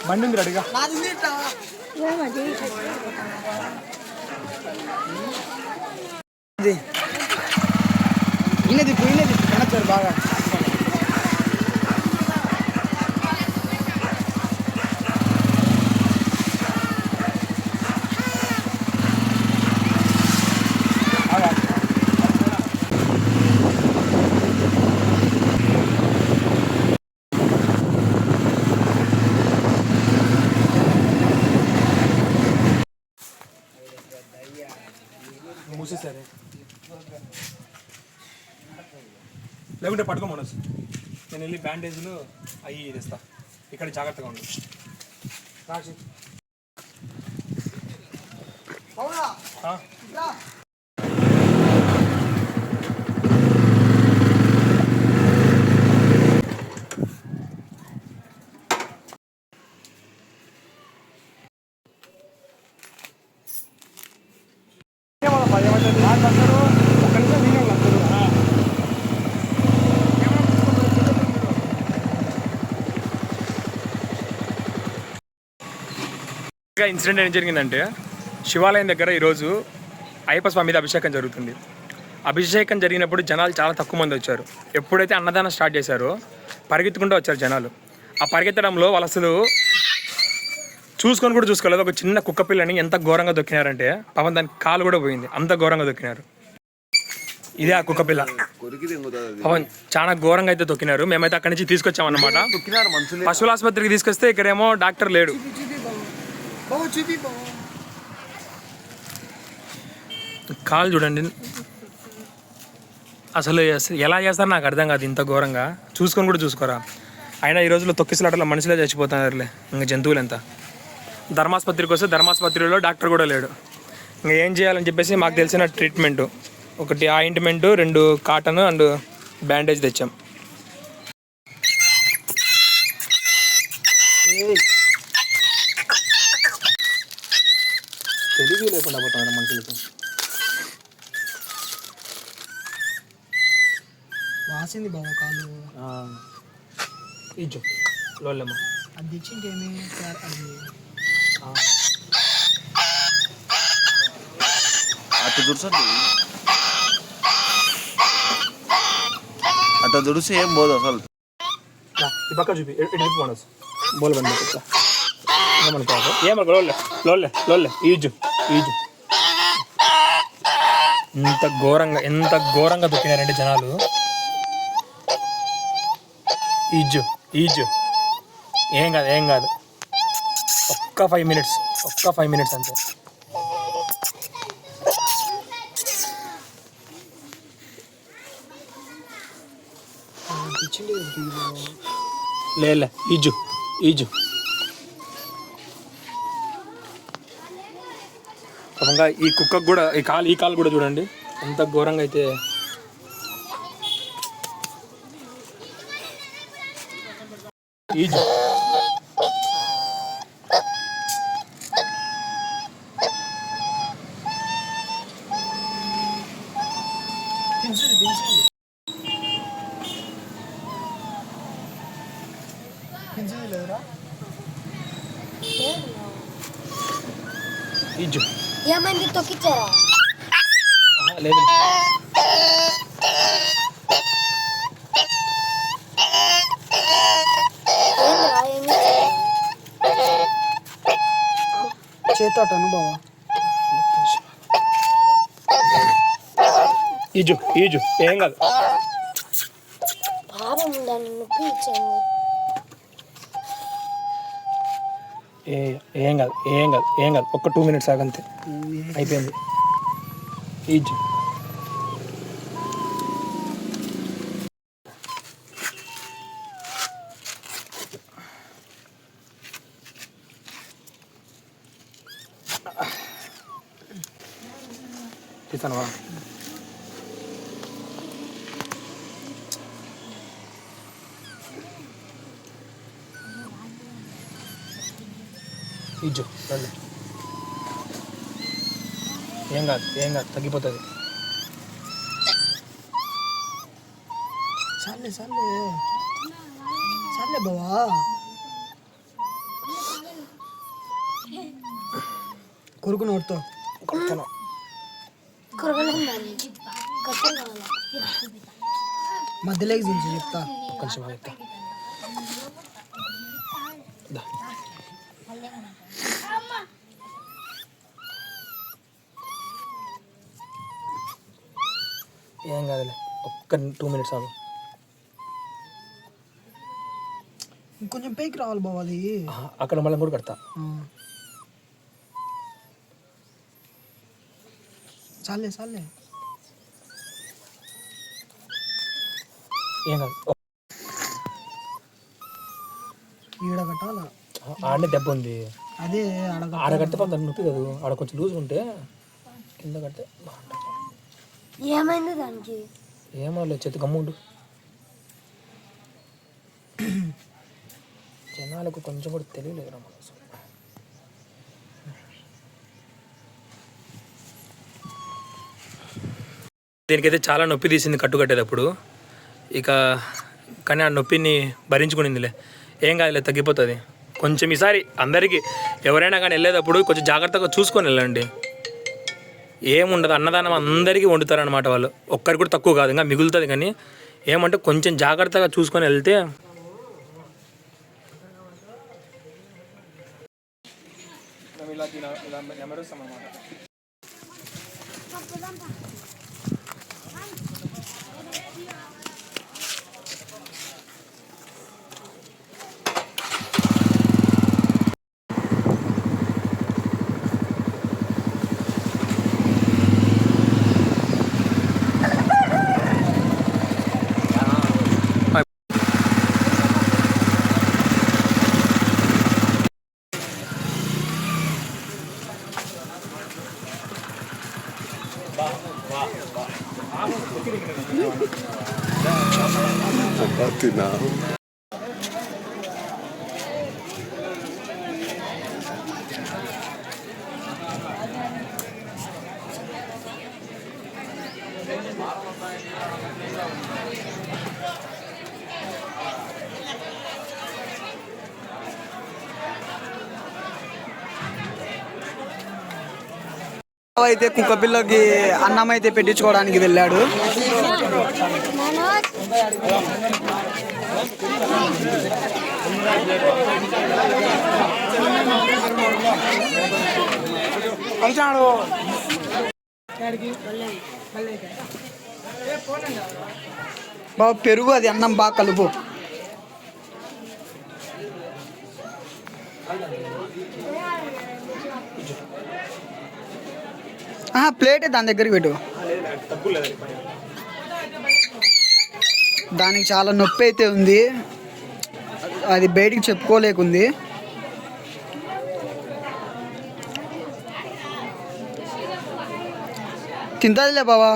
బండి ఉంది రెడీగా. ఈయనది కనొచ్చారు బాగా. మూసేసారే లేకుంటే పట్టుకో మనసు. నేను వెళ్ళి బ్యాండేజ్లు అవి తెస్తా. ఇక్కడ జాగ్రత్తగా ఉండు. రాసి ఇన్సిడెంట్ ఏం జరిగిందంటే, శివాలయం దగ్గర ఈరోజు అయ్యప్ప స్వామి మీద అభిషేకం జరుగుతుంది. అభిషేకం జరిగినప్పుడు జనాలు చాలా తక్కువ మంది వచ్చారు. ఎప్పుడైతే అన్నదానం స్టార్ట్ చేశారో పరిగెత్తుకుంటూ వచ్చారు జనాలు. ఆ పరిగెత్తడంలో వాళ్ళు అసలు చూసుకొని కూడా చూసుకోలేదు. ఒక చిన్న కుక్క పిల్లని ఎంత ఘోరంగా దొక్కినారంటే పాపం దానికి కాలు కూడా పోయింది, అంత ఘోరంగా దొక్కినారు. ఇదే ఆ కుక్క పిల్ల. పవన్ చాలా ఘోరంగా అయితే తొక్కినారు. మేమైతే అక్కడి నుంచి తీసుకొచ్చామన్నమాట. పశువుల ఆసుపత్రికి తీసుకొస్తే ఇక్కడేమో డాక్టర్ లేడు. కాలు చూడండి అసలు ఎలా చేస్తారో నాకు అర్థం కాదు. ఇంత ఘోరంగా చూసుకొని కూడా చూసుకోరా. అయినా ఈ రోజుల్లో తొక్కిసలాటలో మనుషులే చచ్చిపోతున్నారు. ఇంకా జంతువులు ఎంత. ధర్మాసుపత్రికి వస్తే ధర్మాసుపత్రిలో డాక్టర్ కూడా లేడు. ఇంకా ఏం చేయాలని చెప్పేసి మాకు తెలిసిన ట్రీట్మెంటు ఒకటి ఆయింట్మెంటు, 2 కాటన్ అండ్ బ్యాండేజ్ తెచ్చాం. తెలివి లేకుండా పోతున్నారు మనుషులకి. వాసింది బాబా కాలు. ఇజ్జు లోల్లమ్మ అది తెచ్చింటేమి అది అట్లా దుడుసండి. అట్లా దుడిసి ఏం పోదు అసలు. ఈ పక్క చూపి ఎటు మనసు బోల్ బండి ఏమనుకో ఏమనుకో లోల్లే లోల్లే లోల్లే ఈజు ఈజు. ఎంత ఘోరంగా దొక్కినారంటే జనాలు. ఈజు ఈజు ఏం కాదు ఒక్క 5 మినిట్స్ అంతే. లేలే ఈజు పాపంగా ఈ కుక్కకు కూడా ఈ కాలు కూడా చూడండి ఎంత ఘోరంగా అయితే. ఈజు ఈజు ఏమైంది తొక్కిచ్చారా? లేదు చేతాటను బావా. ఈజు ఏం కాదు. భారం ఉందని నొప్పి ఇచ్చాను. ఏం కాదు ఒక్క 2 మినిట్స్ ఆగంతే అయిపోయింది. ఈజు తీసానవా? ఇజ్జు రండి. ఏం కాదు తగ్గిపోతుంది. చాలే బావా. కొరుకు నోడుతో కొడతాను. కొరగలేదు కట్టం కావాలా మధ్యలోకి దించు చెప్తా. కొంచెం చెప్తా. ఏం కాదులే, ఒక్క 2 minutes ఆగు. ఇంకొంచెం పైకి రావాలి బావ అది. అక్కడ మళ్ళీ కూడా కడతా. చాలే ఏం కాదు. ఈడ కట్టాలా. ఆడనే దెబ్బ ఉంది. అదే ఆడ కడితే కొంత నొప్పి కాదు. ఆడ కొంచెం లూజ్ ఉంటే కింద కడితే బాగుంటుంది. ఏమైంది దానికి? ఏమో లేదు, చేతి గమ్ముండు. జనాలకు కొంచెం కూడా తెలియలేదు రా మనసు. దీనికైతే చాలా నొప్పి తీసింది కట్టు కట్టేటప్పుడు. ఇక కానీ ఆ నొప్పిని భరించుకునిందిలే. ఏం కాదులే, తగ్గిపోతుంది. కొంచెం ఈసారి అందరికీ ఎవరైనా కానీ వెళ్ళేటప్పుడు కొంచెం జాగ్రత్తగా చూసుకొని వెళ్ళండి. ఏముండదు, అన్నదానం అందరికీ వండుతారనమాట వాళ్ళు. ఒక్కరికి కూడా తక్కువ కాదు, ఇంకా మిగులుతుంది. కానీ ఏమంటే కొంచెం జాగ్రత్తగా చూసుకొని వెళ్తే అయితే కుక్క పిల్లకి అన్నం అయితే పెట్టించుకోవడానికి వెళ్ళాడు. బాబు పెరుగు అది అన్నం బాగా కలుపు. ప్లేటే దాని దగ్గరికి పెట్టు. దానికి చాలా నొప్పి అయితే ఉంది, అది బయటికి చెప్పుకోలేకుంది. తింటాదిలే బావా.